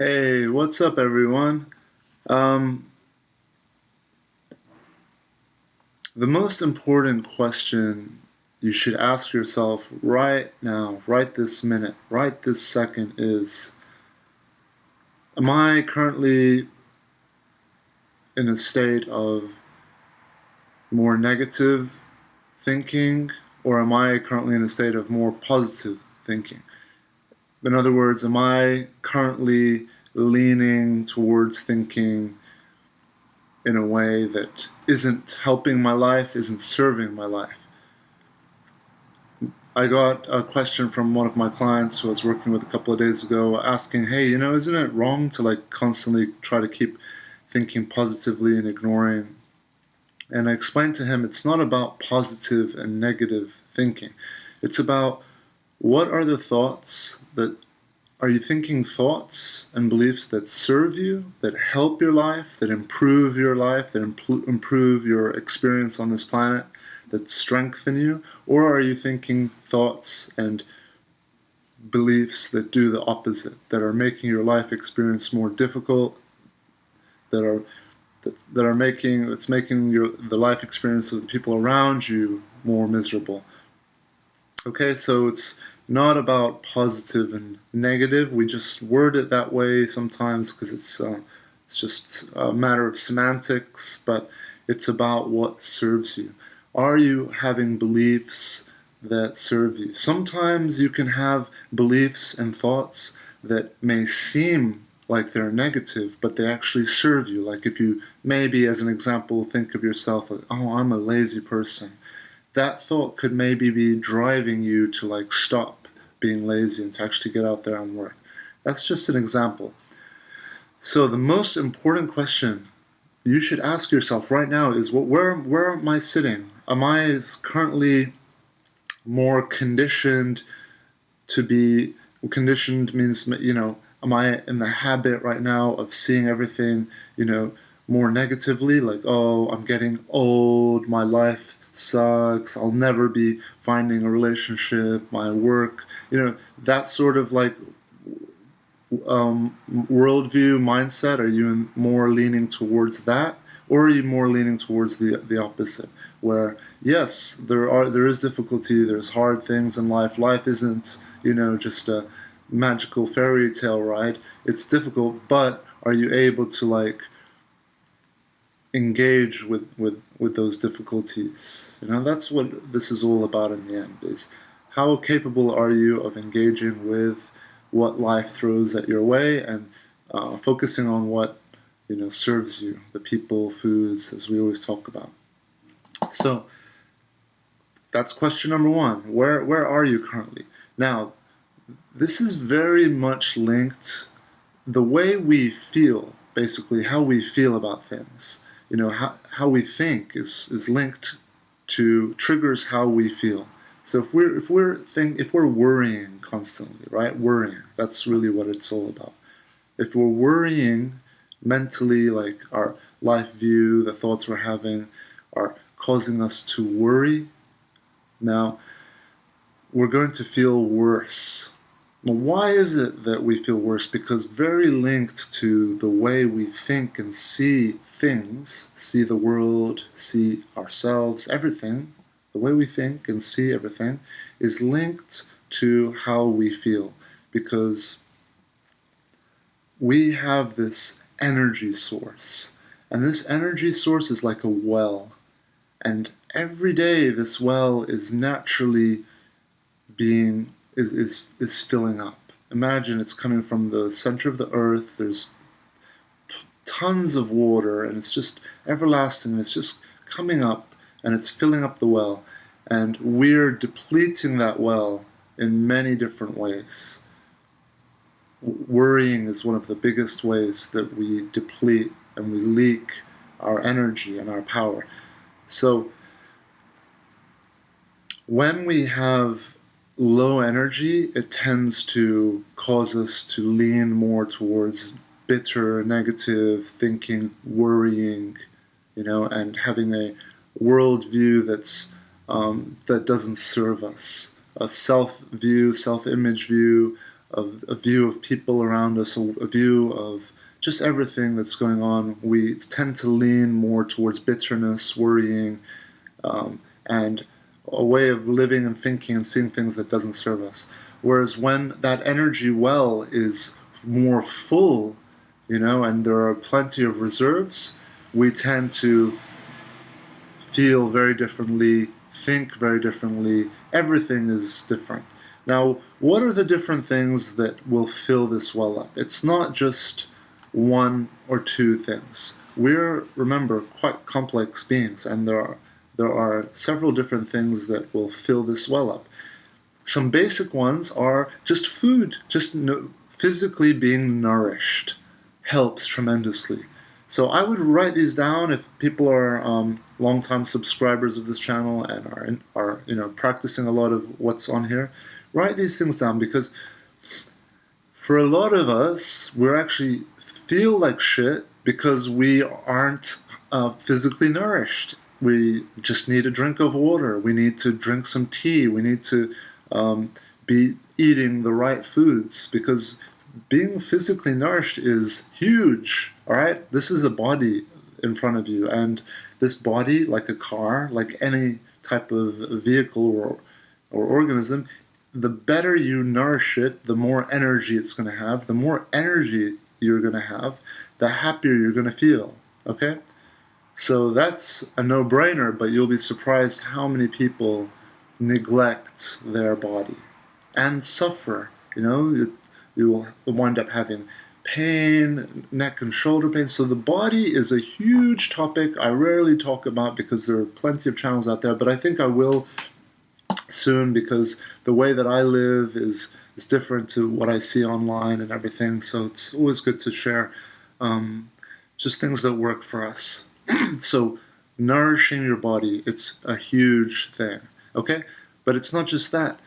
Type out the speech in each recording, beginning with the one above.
Hey, what's up, everyone? Um, the most important question you should ask yourself right now, right this minute, right this second is, am I currently in a state of more negative thinking, or am I currently in a state of more positive thinking? In other words, am I currently leaning towards thinking in a way that isn't helping my life, isn't serving my life? I got a question from one of my clients who I was working with a couple of days ago asking, hey, isn't it wrong to constantly try to keep thinking positively and ignoring? And I explained to him it's not about positive and negative thinking. It's about what are the thoughts that are you thinking thoughts and beliefs that serve you, that help your life, that improve your life, that improve your experience on this planet, that strengthen you? Or are you thinking thoughts and beliefs that do the opposite, that are making your life experience more difficult, that are making the life experience of the people around you more miserable? Okay, so it's not about positive and negative. We just word it that way sometimes because it's just a matter of semantics, but it's about what serves you. Are you having beliefs that serve you? Sometimes you can have beliefs and thoughts that may seem like they're negative, but they actually serve you. Like if you maybe, as an example, think of yourself like, oh, I'm a lazy person. That thought could maybe be driving you to stop being lazy and to actually get out there and work. That's just an example. So the most important question you should ask yourself right now is, where am I sitting? Am I currently more conditioned to be conditioned means, am I in the habit right now of seeing everything, more negatively? Like, oh, I'm getting old, my life sucks, I'll never be finding a relationship, my work, that sort of worldview mindset. Are you more leaning towards that, or are you more leaning towards the opposite, where yes, there is difficulty, there's hard things in life. Life isn't just a magical fairy tale ride. It's difficult, but are you able to engage with those difficulties? That's what this is all about in the end, is how capable are you of engaging with what life throws at your way, and focusing on what serves you, the people, foods, as we always talk about. So that's question number one. Where are you currently? Now, this is very much linked, the way we feel, basically how we feel about things, how we think is linked to triggers how we feel. So if we're worrying constantly, right? Worrying, that's really what it's all about. If we're worrying mentally, like our life view, the thoughts we're having are causing us to worry, now we're going to feel worse. Well, why is it that we feel worse? Because very linked to the way we think and see things, see the world, see ourselves, everything, the way we think and see everything is linked to how we feel. Because we have this energy source, and this energy source is like a well. And every day this well is naturally is filling up. Imagine it's coming from the center of the earth. There's tons of water, and it's just everlasting. It's just coming up, and it's filling up the well. And we're depleting that well in many different ways. Worrying is one of the biggest ways that we deplete and we leak our energy and our power. So when we have low energy, it tends to cause us to lean more towards bitter, negative thinking, worrying, and having a worldview that doesn't serve us. A self-view, self-image view, a view of people around us, a view of just everything that's going on, we tend to lean more towards bitterness, worrying, and a way of living and thinking and seeing things that doesn't serve us. Whereas when that energy well is more full, and there are plenty of reserves, we tend to feel very differently, think very differently. Everything is different. Now, what are the different things that will fill this well up? It's not just one or two things. We're, remember, quite complex beings, and there are several different things that will fill this well up. Some basic ones are just food, just physically being nourished helps tremendously. So I would write these down if people are long-time subscribers of this channel and are practicing a lot of what's on here. Write these things down, because for a lot of us, we're actually feel like shit because we aren't physically nourished. We just need a drink of water. We need to drink some tea. We need to be eating the right foods, because being physically nourished is huge. All right, this is a body in front of you, and this body, like a car, like any type of vehicle or organism, the better you nourish it, the more energy it's going to have. The more energy you're going to have, the happier you're going to feel. Okay, so that's a no-brainer, but you'll be surprised how many people neglect their body and suffer. You will wind up having pain, neck and shoulder pain. So the body is a huge topic I rarely talk about because there are plenty of channels out there, but I think I will soon, because the way that I live is different to what I see online and everything. So it's always good to share just things that work for us. So nourishing your body, it's a huge thing. Okay? But it's not just that.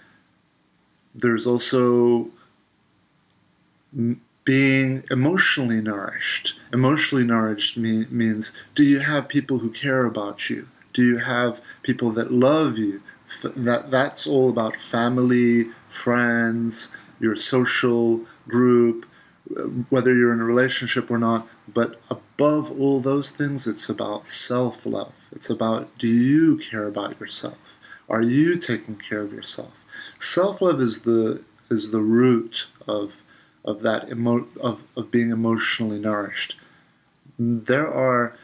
There's also being emotionally nourished. Emotionally nourished means, do you have people who care about you? Do you have people that love you? That's all about family, friends, your social group, whether you're in a relationship or not. But above all those things, it's about self-love. It's about, do you care about yourself? Are you taking care of yourself? Self-love is the root of that of being emotionally nourished. There are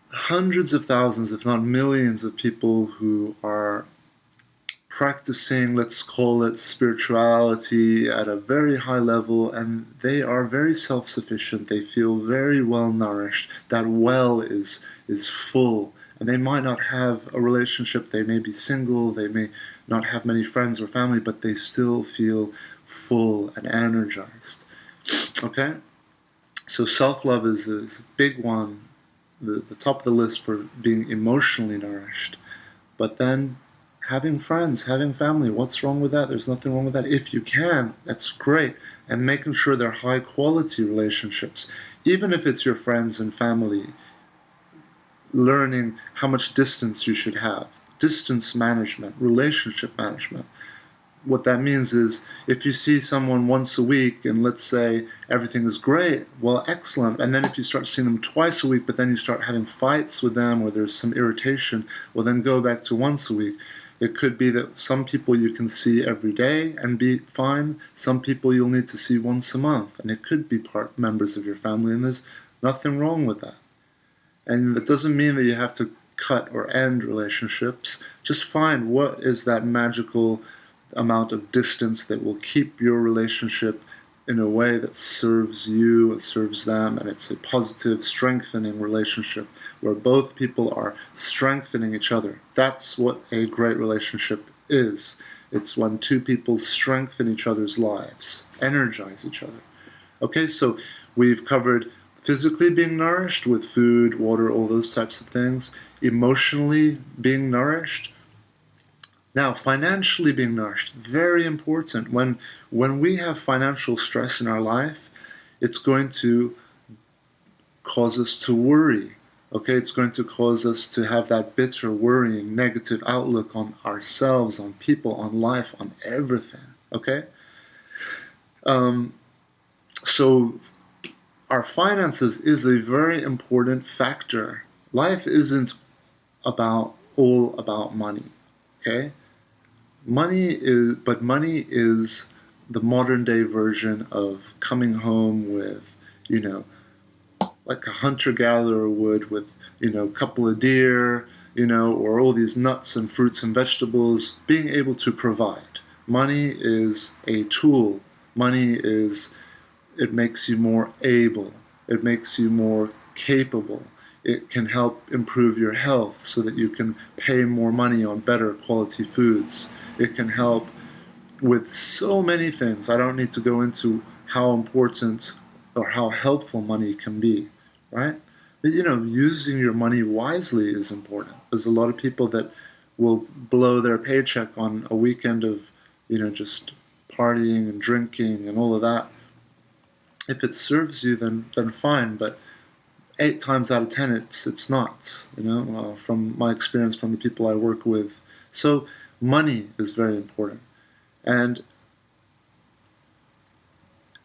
hundreds of thousands, if not millions, of people who are practicing, let's call it spirituality, at a very high level, and they are very self-sufficient. They feel very well nourished. That well is full. And they might not have a relationship, they may be single, they may not have many friends or family, but they still feel full and energized. Okay? So self-love is a big one, the top of the list for being emotionally nourished. But then having friends, having family, what's wrong with that? There's nothing wrong with that. If you can, that's great. And making sure they're high-quality relationships. Even if it's your friends and family, learning how much distance you should have. Distance management, relationship management. What that means is, if you see someone once a week and let's say everything is great, well, excellent. And then if you start seeing them twice a week, but then you start having fights with them or there's some irritation, well, then go back to once a week. It could be that some people you can see every day and be fine. Some people you'll need to see once a month. And it could be members of your family, and there's nothing wrong with that. And that doesn't mean that you have to cut or end relationships. Just find what is that magical amount of distance that will keep your relationship in a way that serves you, it serves them, and it's a positive, strengthening relationship where both people are strengthening each other. That's what a great relationship is. It's when two people strengthen each other's lives, energize each other. Okay, so we've covered physically being nourished with food, water, all those types of things. Emotionally being nourished. Now, financially being nourished, very important. When we have financial stress in our life, it's going to cause us to worry. Okay, it's going to cause us to have that bitter, worrying, negative outlook on ourselves, on people, on life, on everything. Okay? So our finances is a very important factor. Life isn't all about money, okay? Money is the modern day version of coming home with, you know, like a hunter-gatherer would with, a couple of deer, or all these nuts and fruits and vegetables, being able to provide. Money is a tool. It makes you more able. It makes you more capable. It can help improve your health so that you can pay more money on better quality foods. It can help with so many things. I don't need to go into how important or how helpful money can be, right? But using your money wisely is important. There's a lot of people that will blow their paycheck on a weekend of, just partying and drinking and all of that. If it serves you, then fine. But 8 times out of 10, it's not. From my experience, from the people I work with. So money is very important. And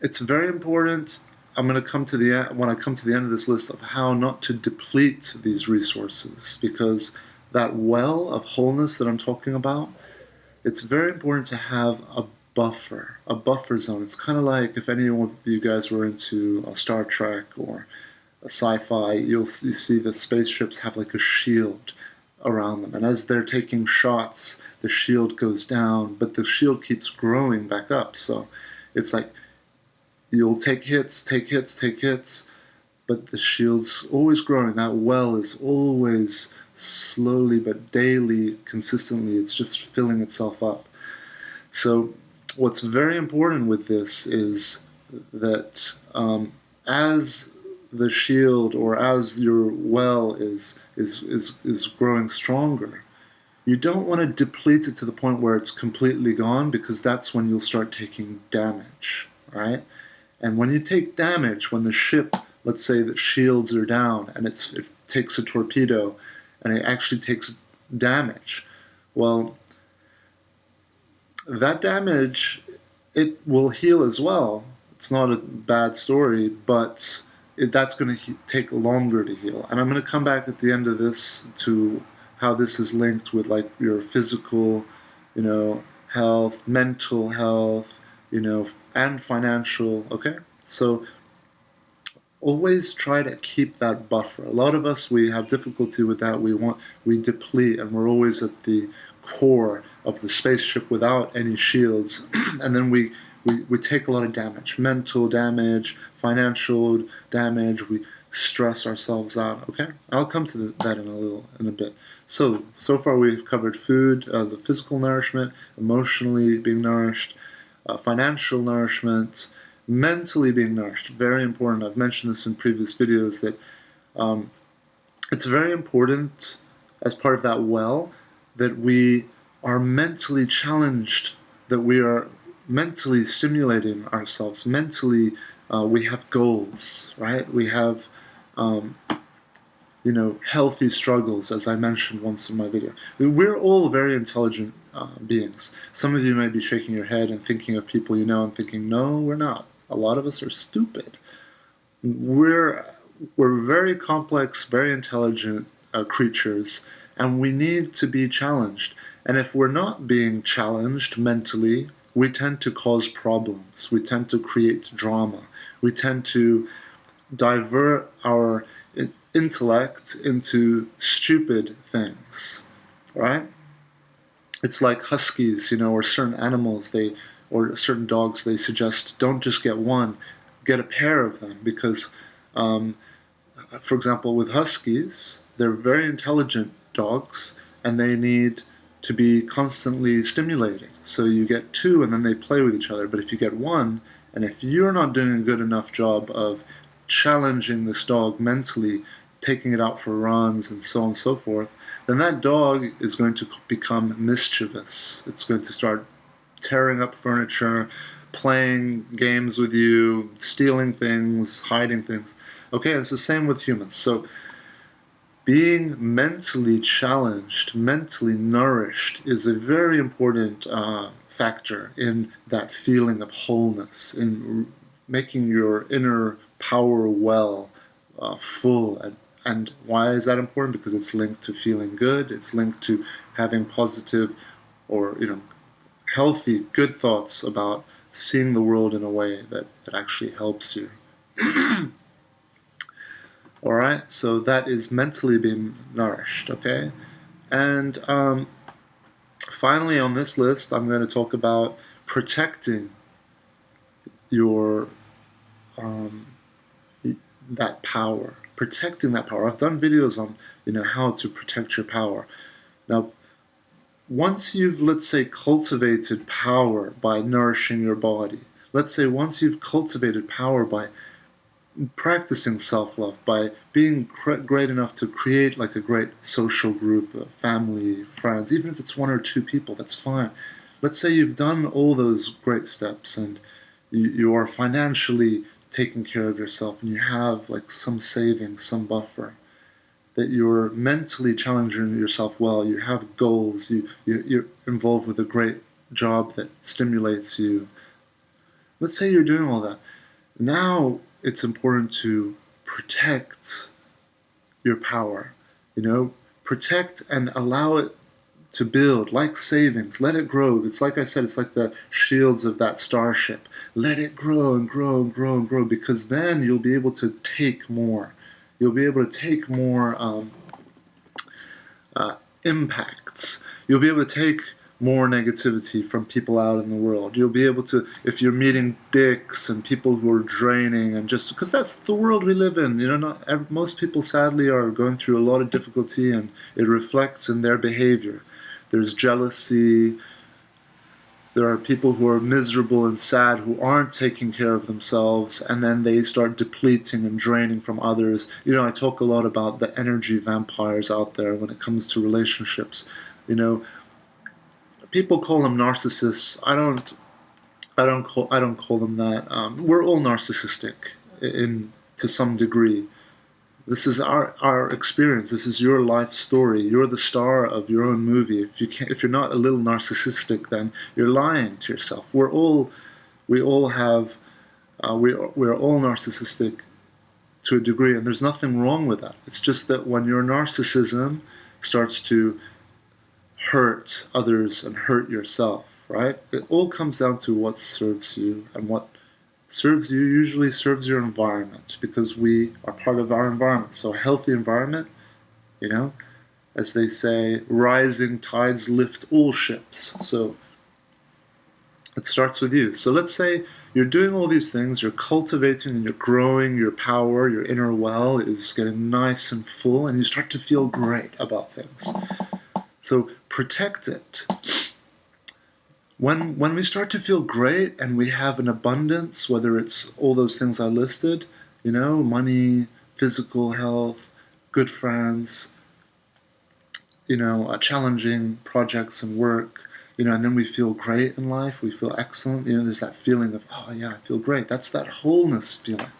it's very important. I'm going to come to the end, when I come to the end of this list, of how not to deplete these resources, because that well of wholeness that I'm talking about, it's very important to have a buffer zone. It's kind of like if any of you guys were into Star Trek or a sci-fi, you see the spaceships have like a shield around them, and as they're taking shots, the shield goes down, but the shield keeps growing back up. So it's like you'll take hits, but the shield's always growing. That well is always slowly but daily, consistently, it's just filling itself up. So what's very important with this is that as the shield, or as your well is growing stronger, you don't want to deplete it to the point where it's completely gone, because that's when you'll start taking damage, right? And when you take damage, when the ship, let's say that shields are down and it takes a torpedo and it actually takes damage, well, that damage, it will heal as well. It's not a bad story, but that's going to take longer to heal. And I'm going to come back at the end of this to how this is linked with like your physical, health, mental health, and financial, okay? So always try to keep that buffer. A lot of us, we have difficulty with that. We deplete, and we're always at the core of the spaceship without any shields. And then we take a lot of damage, mental damage, financial damage. We stress ourselves out, okay? I'll come to that in a bit. So far we've covered food, the physical nourishment, emotionally being nourished, financial nourishment, mentally being nourished. Very important. I've mentioned this in previous videos that it's very important as part of that well that we are mentally challenged, that we are mentally stimulating ourselves. Mentally, we have goals, right? We have healthy struggles, as I mentioned once in my video. We're all very intelligent beings. Some of you may be shaking your head and thinking of people you know and thinking, no, we're not. A lot of us are stupid. We're very complex, very intelligent creatures, and we need to be challenged. And if we're not being challenged mentally, we tend to cause problems. We tend to create drama. We tend to divert our intellect into stupid things, right? It's like huskies, or certain animals, or certain dogs, they suggest don't just get one, get a pair of them, because, for example, with huskies, they're very intelligent dogs, and they need to be constantly stimulated. So you get two, and then they play with each other. But if you get one, and if you're not doing a good enough job of challenging this dog mentally, taking it out for runs and so on and so forth, then that dog is going to become mischievous. It's going to start tearing up furniture, playing games with you, stealing things, hiding things. Okay, it's the same with humans. So being mentally challenged, mentally nourished is a very important factor in that feeling of wholeness, in making your inner power well, full. And why is that important? Because it's linked to feeling good. It's linked to having positive, or healthy, good thoughts about seeing the world in a way that actually helps you. All right, so that is mentally being nourished. Okay, and finally on this list, I'm going to talk about protecting your that power. Protecting that power. I've done videos on how to protect your power. Now, once you've, let's say, cultivated power by nourishing your body, let's say once you've cultivated power by practicing self-love, by being great enough to create like a great social group, family, friends, even if it's 1 or 2 people, that's fine. Let's say you've done all those great steps and you are financially taking care of yourself and you have like some savings, some buffer, that you're mentally challenging yourself well, you have goals, you're involved with a great job that stimulates you. Let's say you're doing all that. Now it's important to protect your power, protect and allow it to build, like savings. Let it grow. It's like I said, it's like the shields of that starship. Let it grow and grow and grow and grow, because then you'll be able to take more. You'll be able to take more impacts. You'll be able to take more negativity from people out in the world. You'll be able to, if you're meeting dicks and people who are draining, and just because that's the world we live in, most people sadly are going through a lot of difficulty, and it reflects in their behavior. There's jealousy. There are people who are miserable and sad who aren't taking care of themselves, and then they start depleting and draining from others. I talk a lot about the energy vampires out there when it comes to relationships. People call them narcissists. I don't call them that. We're all narcissistic to some degree. This is our experience. This is your life story. You're the star of your own movie. If you're not a little narcissistic, then you're lying to yourself. We're all narcissistic to a degree, and there's nothing wrong with that. It's just that when your narcissism starts to hurt others and hurt yourself, right? It all comes down to what serves you, and what serves you usually serves your environment, because we are part of our environment. So a healthy environment, as they say, rising tides lift all ships. So it starts with you. So let's say you're doing all these things, you're cultivating and you're growing your power, your inner well is getting nice and full, and you start to feel great about things. So protect it. When we start to feel great and we have an abundance, whether it's all those things I listed, money, physical health, good friends, challenging projects and work, and then we feel great in life, we feel excellent, there's that feeling of, oh yeah, I feel great. That's that wholeness feeling.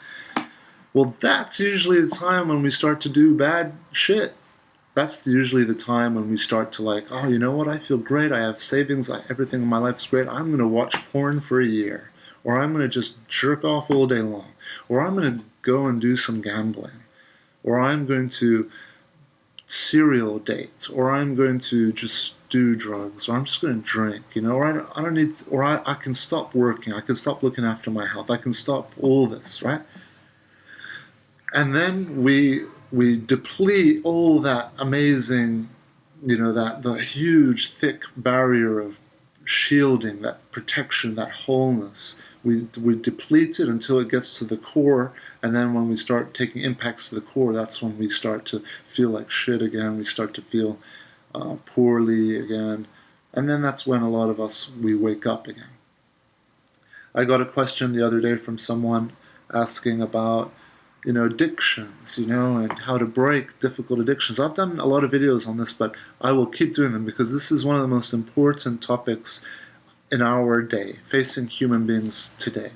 Well, that's usually the time when we start to do bad shit. That's usually the time when we start to oh, you know what, I feel great, I have savings, everything in my life is great, I'm going to watch porn for a year, or I'm going to just jerk off all day long, or I'm going to go and do some gambling, or I'm going to serial date, or I'm going to just do drugs, or I'm just going to drink, or I don't need, or I can stop working, I can stop looking after my health, I can stop all this, right? And then we deplete all that amazing, that the huge, thick barrier of shielding, that protection, that wholeness. We deplete it until it gets to the core, and then when we start taking impacts to the core, that's when we start to feel like shit again. We start to feel poorly again, and then that's when a lot of us, we wake up again. I got a question the other day from someone asking about addictions, and how to break difficult addictions. I've done a lot of videos on this, but I will keep doing them because this is one of the most important topics in our day, facing human beings today.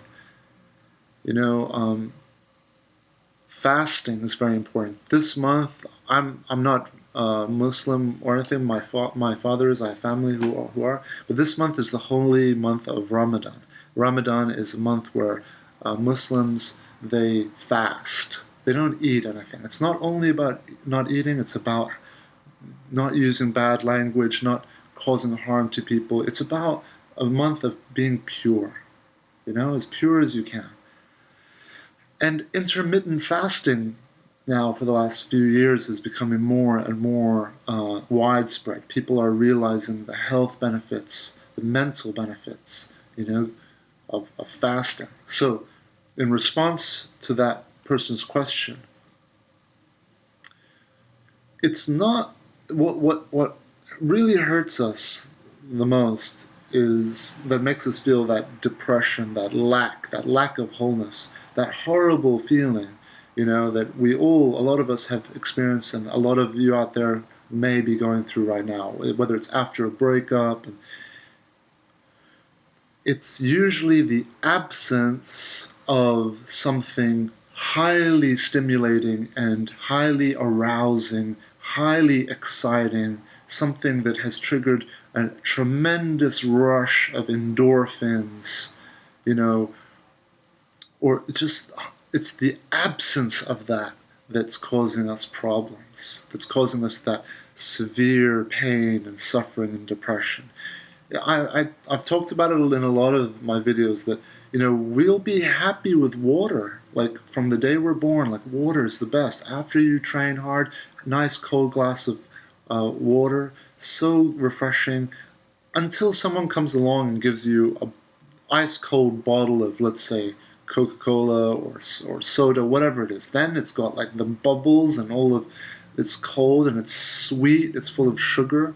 Fasting is very important. This month, I'm not Muslim or anything. My father is. I have family who are. But this month is the holy month of Ramadan. Ramadan is a month where Muslims, they fast. They don't eat anything. It's not only about not eating. It's about not using bad language, not causing harm to people. It's about a month of being pure. As pure as you can. And intermittent fasting now for the last few years is becoming more and more widespread. People are realizing the health benefits, the mental benefits, of fasting. So, in response to that person's question, it's not what really hurts us the most is that makes us feel that depression, that lack of wholeness, that horrible feeling, that a lot of us have experienced, and a lot of you out there may be going through right now, whether it's after a breakup. And it's usually the absence of something highly stimulating and highly arousing, highly exciting, something that has triggered a tremendous rush of endorphins, or just it's the absence of that that's causing us problems, that's causing us that severe pain and suffering and depression. I've talked about it in a lot of my videos that, we'll be happy with water. Like from the day we're born, like water is the best. After you train hard, nice cold glass of water, so refreshing, until someone comes along and gives you a ice cold bottle of, let's say, Coca-Cola or soda, whatever it is. Then it's got like the bubbles and it's cold and it's sweet, it's full of sugar.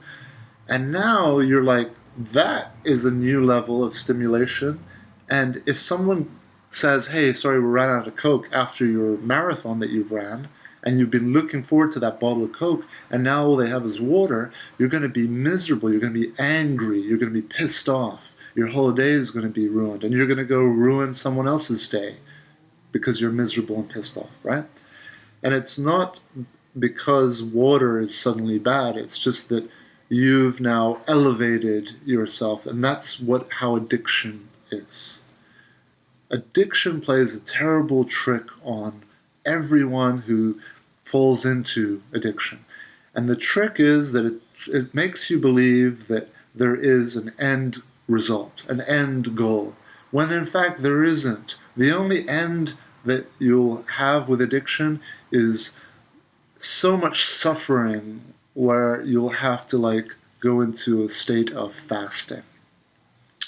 And now you're like, that is a new level of stimulation. And if someone says, hey, sorry, we ran out of Coke after your marathon that you've ran, and you've been looking forward to that bottle of Coke, and now all they have is water, you're going to be miserable, you're going to be angry, you're going to be pissed off. Your whole day is going to be ruined, and you're going to go ruin someone else's day because you're miserable and pissed off, right? And it's not because water is suddenly bad, it's just that you've now elevated yourself, and that's how addiction is. Addiction plays a terrible trick on everyone who falls into addiction. And the trick is that it makes you believe that there is an end result, an end goal, when in fact there isn't. The only end that you'll have with addiction is so much suffering where you'll have to go into a state of fasting,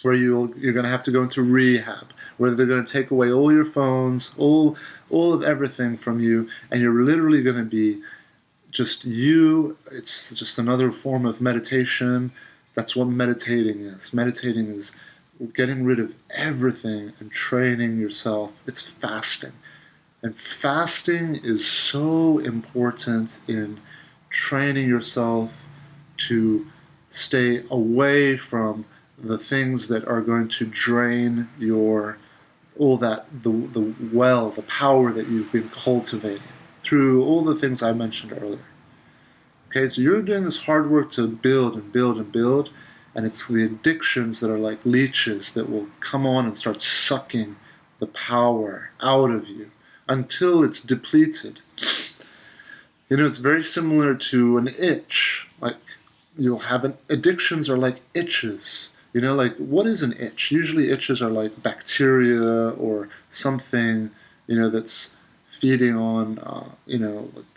where you're going to have to go into rehab, where they're going to take away all your phones, all of everything from you, and you're literally going to be just you. It's just another form of meditation. That's what meditating is. Meditating is getting rid of everything and training yourself. It's fasting. And fasting is so important in training yourself to stay away from the things that are going to drain the power that you've been cultivating through all the things I mentioned earlier. Okay, so you're doing this hard work to build and build and build, and it's the addictions that are like leeches that will come on and start sucking the power out of you until it's depleted. It's very similar to an itch. Like, you'll have addictions are like itches. What is an itch? Usually itches are like bacteria or something, that's feeding on,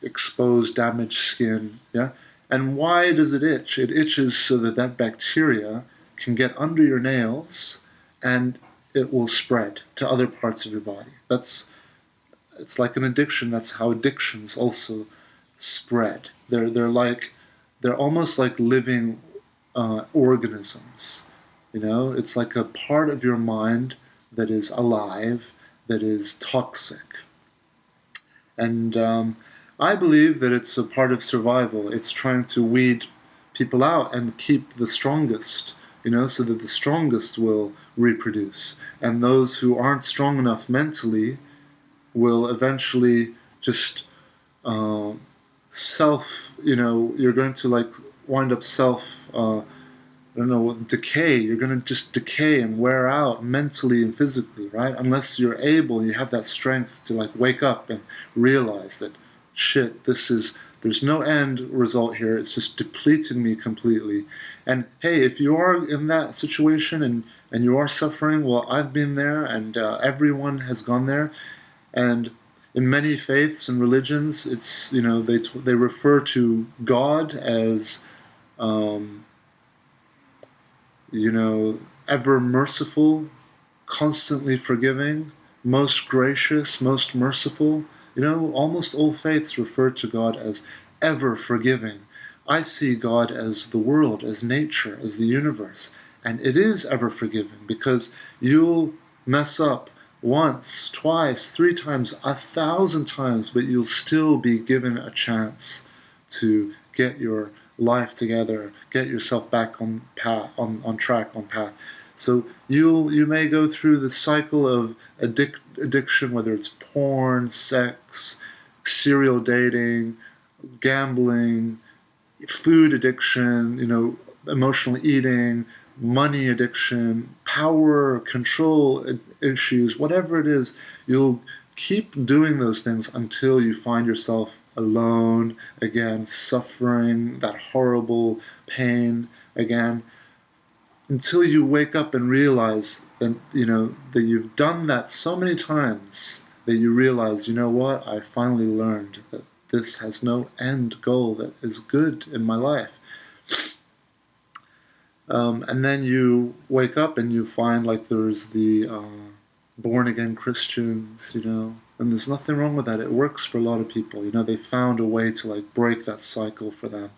exposed, damaged skin, yeah? And why does it itch? It itches so that bacteria can get under your nails and it will spread to other parts of your body. It's like an addiction. That's how addictions also spread. They're almost like living organisms. It's like a part of your mind that is alive, that is toxic. And I believe that it's a part of survival. It's trying to weed people out and keep the strongest, so that the strongest will reproduce. And those who aren't strong enough mentally will eventually just you're going to like wind up I don't know, with decay. You're going to just decay and wear out mentally and physically, right? Unless you're able, you have that strength to like wake up and realize that shit, there's no end result here. It's just depleting me completely. And hey, if you are in that situation and you are suffering, well, I've been there, and everyone has gone there. And in many faiths and religions, it's, they refer to God as, um, ever merciful, constantly forgiving, most gracious, most merciful. Almost all faiths refer to God as ever forgiving. I see God as the world, as nature, as the universe. And it is ever forgiving, because you'll mess up once, twice, 3 times, 1,000 times, but you'll still be given a chance to get your life together, get yourself back on path, on track, on path. So you may go through the cycle of addiction, whether it's porn, sex, serial dating, gambling, food addiction, emotional eating, money addiction, power, control issues, whatever it is. You'll keep doing those things until you find yourself alone again, suffering that horrible pain again, until you wake up and realize that, that you've done that so many times that you realize, what, I finally learned that this has no end goal that is good in my life. And then you wake up and you find like there's the born again Christians, and there's nothing wrong with that. It works for a lot of people. They found a way to like break that cycle for them.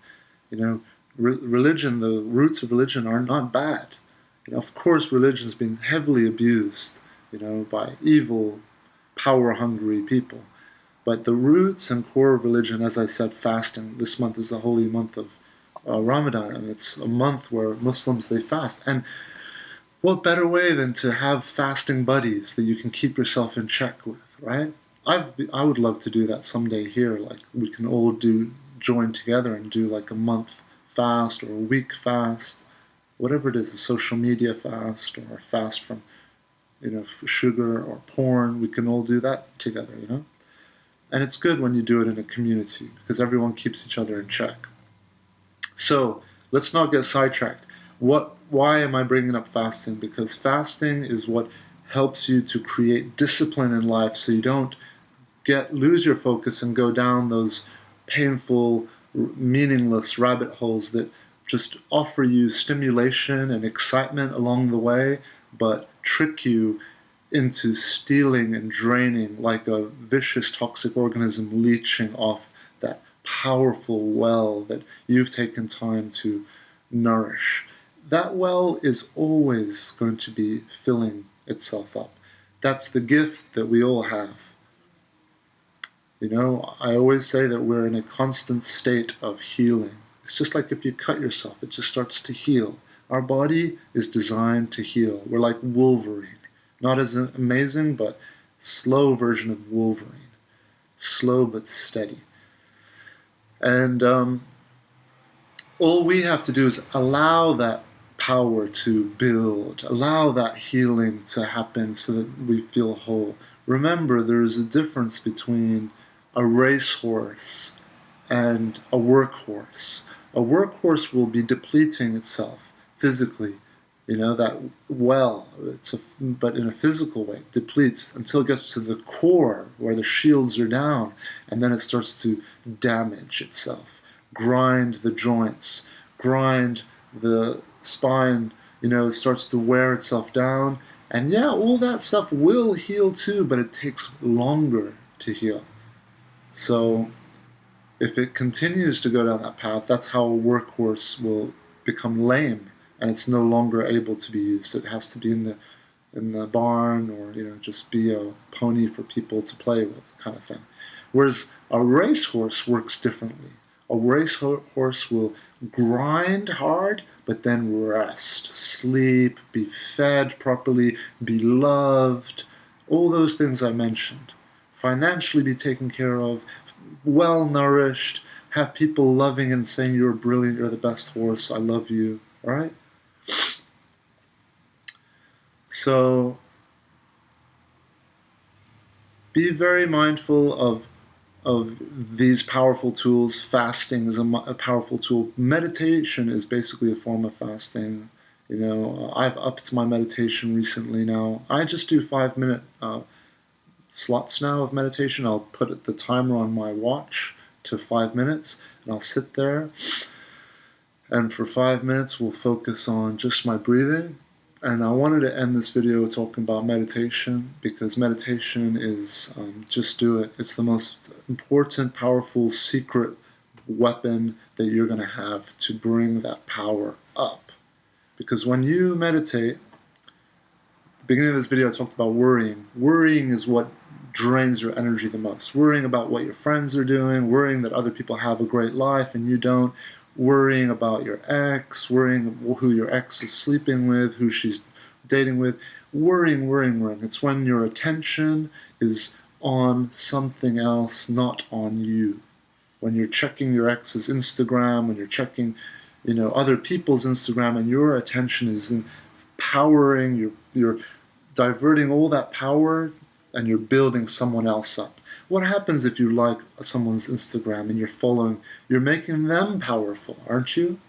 Religion, the roots of religion are not bad. Of course, religion's been heavily abused, by evil, power-hungry people. But the roots and core of religion, as I said, fasting. This month is the holy month of Ramadan, and it's a month where Muslims, they fast. And what better way than to have fasting buddies that you can keep yourself in check with, right? I would love to do that someday here. Like, we can all join together and do like a month fast or a week fast, whatever it is, a social media fast or a fast from, sugar or porn. We can all do that together, And it's good when you do it in a community, because everyone keeps each other in check. So let's not get sidetracked. Why am I bringing up fasting? Because fasting is what helps you to create discipline in life, so you don't lose your focus and go down those painful, meaningless rabbit holes that just offer you stimulation and excitement along the way, but trick you into stealing and draining, like a vicious toxic organism leeching off that powerful well that you've taken time to nourish. That well is always going to be filling itself up. That's the gift that we all have. I always say that we're in a constant state of healing. It's just like if you cut yourself, it just starts to heal. Our body is designed to heal. We're like Wolverine. Not as amazing, but slow version of Wolverine. Slow but steady. And all we have to do is allow that power to build, allow that healing to happen so that we feel whole. Remember, there is a difference between a racehorse and a workhorse. A workhorse will be depleting itself physically, that well, but in a physical way, depletes until it gets to the core where the shields are down, and then it starts to damage itself, grind the joints, grind the spine, it starts to wear itself down. And yeah, all that stuff will heal too, but it takes longer to heal. So if it continues to go down that path, that's how a workhorse will become lame, and it's no longer able to be used. It has to be in the barn, or just be a pony for people to play with, kind of thing. Whereas a racehorse works differently. A racehorse will grind hard, but then rest, sleep, be fed properly, be loved, all those things I mentioned. Financially be taken care of, well nourished, have people loving and saying you're brilliant, you're the best horse, I love you, all right? So be very mindful of these powerful tools. Fasting is a powerful tool. Meditation is basically a form of fasting. You know, I've upped my meditation recently now. I just do 5-minute slots now of meditation. I'll put the timer on my watch to 5 minutes, and I'll sit there. And for 5 minutes, we'll focus on just my breathing. And I wanted to end this video talking about meditation, because meditation is, just do it. It's the most important, powerful, secret weapon that you're going to have to bring that power up. Because when you meditate, beginning of this video I talked about worrying. Worrying is what drains your energy the most. Worrying about what your friends are doing, worrying that other people have a great life and you don't, worrying about your ex, worrying who your ex is sleeping with, who she's dating with, worrying. It's when your attention is on something else, not on you. When you're checking your ex's Instagram, when you're checking, other people's Instagram, and your attention is in powering, you're diverting all that power, and you're building someone else up. What happens if you like someone's Instagram and you're making them powerful, aren't you?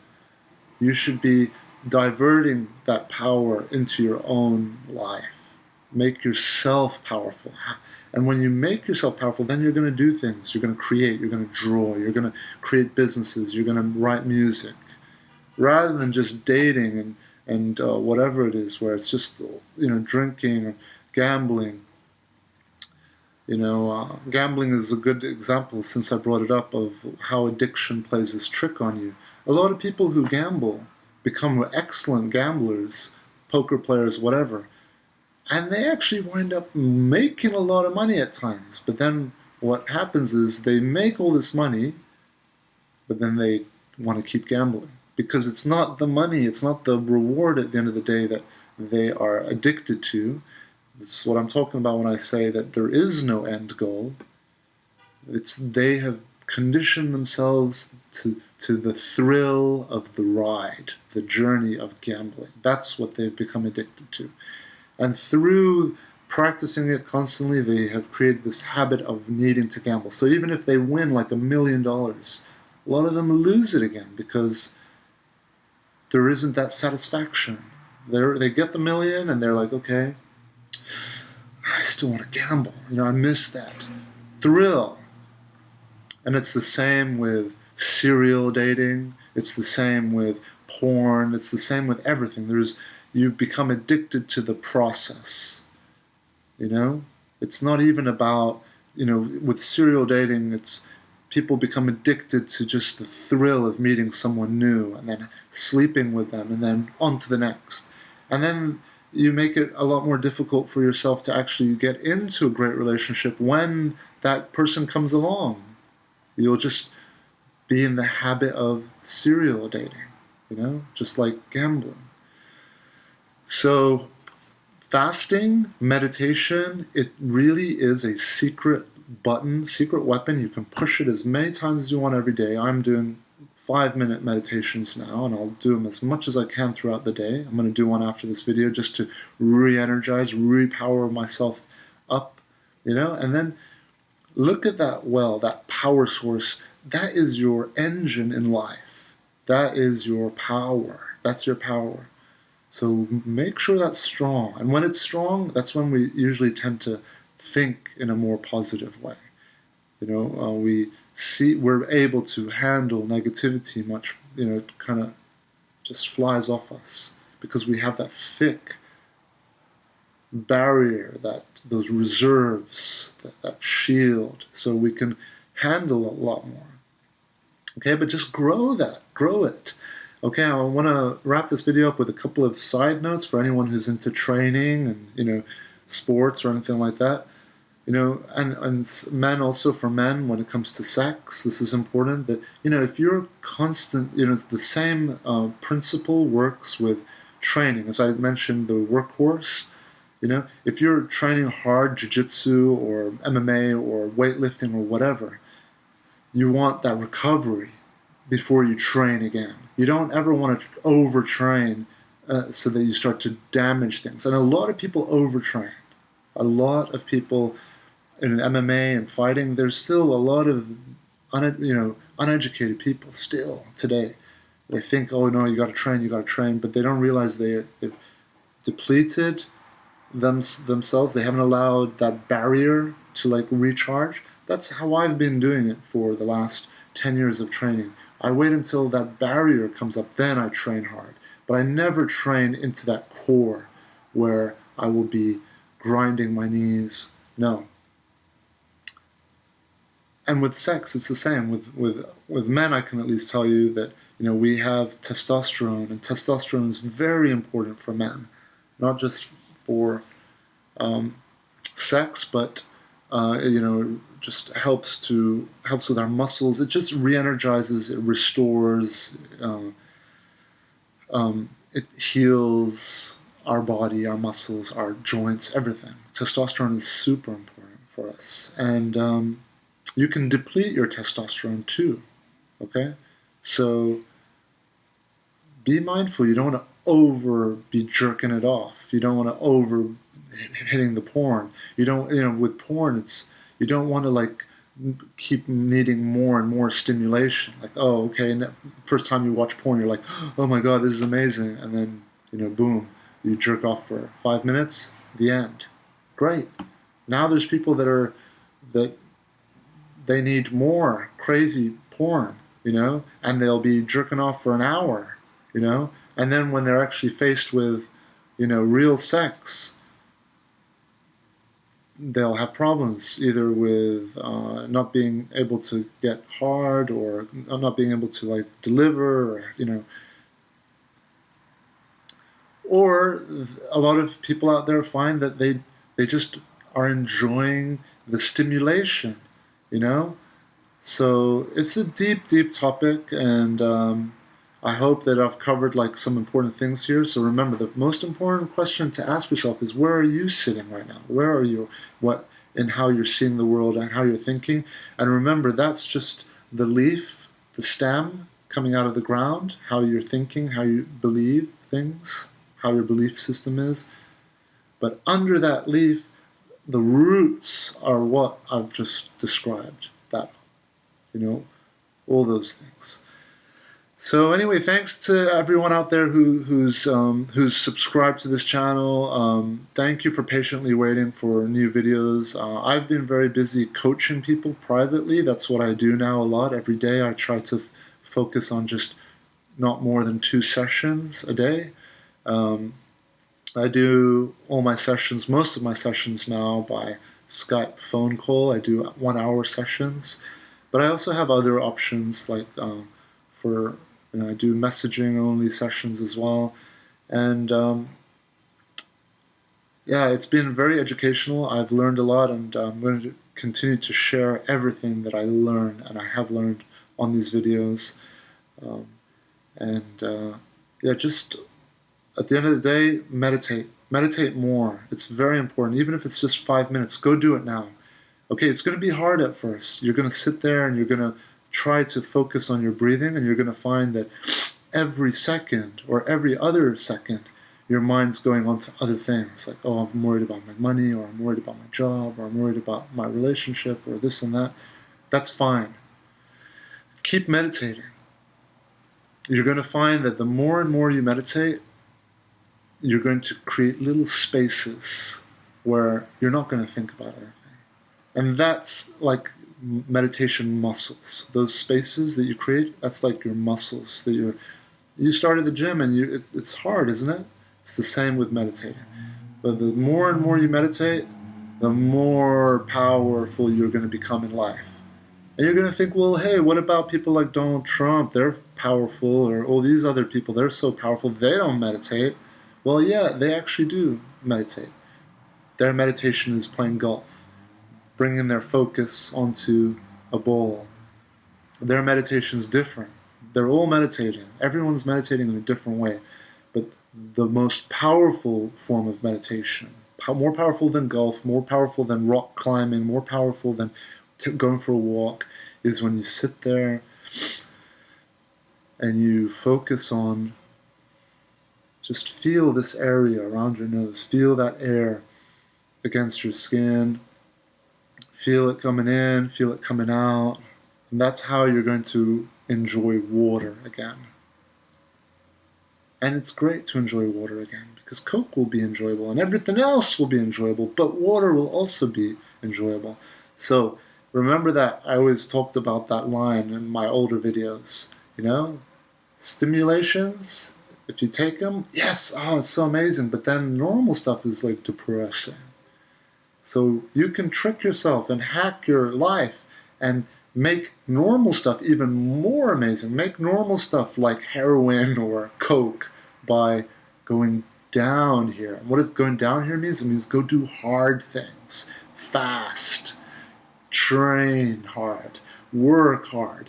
You should be diverting that power into your own life. Make yourself powerful. And when you make yourself powerful, then you're going to do things. You're going to create, you're going to draw, you're going to create businesses, you're going to write music. Rather than just dating and whatever it is, where it's just, drinking or gambling. Gambling is a good example, since I brought it up, of how addiction plays this trick on you. A lot of people who gamble become excellent gamblers, poker players, whatever, and they actually wind up making a lot of money at times. But then what happens is they make all this money, but then they want to keep gambling. Because it's not the money, it's not the reward at the end of the day that they are addicted to. This is what I'm talking about when I say that there is no end goal. They have conditioned themselves to the thrill of the ride, the journey of gambling. That's what they've become addicted to. And through practicing it constantly, they have created this habit of needing to gamble. So even if they win like $1 million, a lot of them lose it again, because there isn't that satisfaction. They get the million and they're like, okay, I still want to gamble. I miss that thrill. And it's the same with serial dating. It's the same with porn. It's the same with everything. You become addicted to the process. It's not even about, with serial dating, people become addicted to just the thrill of meeting someone new and then sleeping with them and then on to the next. And then you make it a lot more difficult for yourself to actually get into a great relationship when that person comes along. You'll just be in the habit of serial dating, just like gambling. So fasting, meditation, it really is a secret weapon. You can push it as many times as you want every day. I'm doing 5-minute meditations now, and I'll do them as much as I can throughout the day. I'm going to do one after this video just to re-energize, re-power myself up, and then look at that that power source. That is your engine in life. That is your power. That's your power. So make sure that's strong. And when it's strong, that's when we usually tend to think in a more positive way. We're able to handle negativity much, it kind of just flies off us, because we have that thick barrier, those reserves, that shield, so we can handle a lot more. Okay, but just grow it. Okay, I want to wrap this video up with a couple of side notes for anyone who's into training and, sports or anything like that. And men also, for men, when it comes to sex, this is important that, if you're constant, it's the same principle works with training. As I mentioned, the workhorse, if you're training hard jiu-jitsu or MMA or weightlifting or whatever, you want that recovery before you train again. You don't ever want to overtrain so that you start to damage things. And a lot of people overtrain. A lot of people in MMA and fighting, there's still a lot of uneducated people still today. They think, oh no, you got to train, but they don't realize they've depleted themselves. They haven't allowed that barrier to like recharge. That's how I've been doing it for the last 10 years of training. I wait until that barrier comes up, then I train hard. But I never train into that core where I will be grinding my knees. And with sex, it's the same. With men, I can at least tell you that we have testosterone, and testosterone is very important for men, not just for sex, but it just helps with our muscles. It just re-energizes, it restores, it heals our body, our muscles, our joints, everything. Testosterone is super important for us, and you can deplete your testosterone too. Okay, so be mindful. You don't want to be jerking it off. You don't want to over hitting the porn. You don't, with porn, you don't want to like keep needing more and more stimulation. Like, oh, okay, first time you watch porn, you're like, oh my God, this is amazing. And then, boom, you jerk off for 5 minutes, the end. Great. Now there's people that they need more crazy porn, and they'll be jerking off for an hour, and then when they're actually faced with, real sex, they'll have problems either with not being able to get hard, or not being able to like deliver, or a lot of people out there find that they just are enjoying the stimulation, So it's a deep, deep topic, and I hope that I've covered like some important things here. So remember, the most important question to ask yourself is, where are you sitting right now? Where are you? And how you're seeing the world and how you're thinking. And remember, that's just the leaf, the stem coming out of the ground, how you're thinking, how you believe things, how your belief system is. But under that leaf, the roots are what I've just described. All those things. So anyway, thanks to everyone out there who's subscribed to this channel. Thank you for patiently waiting for new videos. I've been very busy coaching people privately. That's what I do now a lot. Every day I try to focus on just not more than 2 sessions a day. I do all my sessions, most of my sessions now, by Skype phone call. I do 1-hour sessions. But I also have other options, like I do messaging only sessions as well. And it's been very educational. I've learned a lot, and I'm going to continue to share everything that I learn and I have learned on these videos. Just at the end of the day, meditate. Meditate more. It's very important. Even if it's just 5 minutes, go do it now. Okay, it's going to be hard at first. You're going to sit there and you're going to try to focus on your breathing, and you're going to find that every second or every other second, your mind's going on to other things. Like, oh, I'm worried about my money, or I'm worried about my job, or I'm worried about my relationship, or this and that. That's fine. Keep meditating. You're going to find that the more and more you meditate, you're going to create little spaces where you're not going to think about anything. And that's like meditation muscles. Those spaces that you create, that's like your muscles that you start at the gym, and it's hard, isn't it? It's the same with meditating. But the more and more you meditate, the more powerful you're going to become in life. And you're going to think, well, hey, what about people like Donald Trump? They're powerful, or all these other people, they're so powerful, they don't meditate. Well, yeah, they actually do meditate. Their meditation is playing golf, bringing their focus onto a ball. Their meditation is different. They're all meditating. Everyone's meditating in a different way. But the most powerful form of meditation, more powerful than golf, more powerful than rock climbing, more powerful than going for a walk, is when you sit there and you focus on, just feel this area around your nose, feel that air against your skin, feel it coming in, feel it coming out, and that's how you're going to enjoy water again. And it's great to enjoy water again, because Coke will be enjoyable and everything else will be enjoyable, but water will also be enjoyable. So remember that I always talked about that line in my older videos, stimulations, if you take them, yes, oh, it's so amazing, but then normal stuff is like depressing. So you can trick yourself and hack your life and make normal stuff even more amazing. Make normal stuff like heroin or Coke by going down here. And what does going down here means? It means go do hard things, fast, train hard, work hard.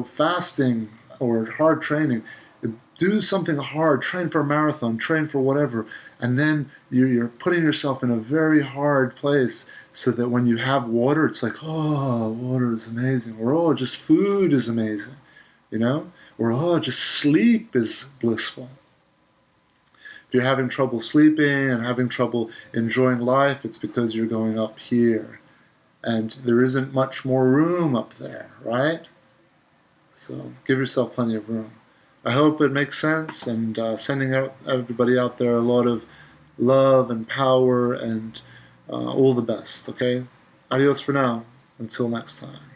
Fasting or hard training. Do something hard, train for a marathon, train for whatever, and then you're putting yourself in a very hard place so that when you have water, it's like, oh, water is amazing, or oh, just food is amazing, or oh, just sleep is blissful. If you're having trouble sleeping and having trouble enjoying life, it's because you're going up here, and there isn't much more room up there, right? So give yourself plenty of room. I hope it makes sense, and sending out everybody out there a lot of love and power and all the best, okay? Adios for now. Until next time.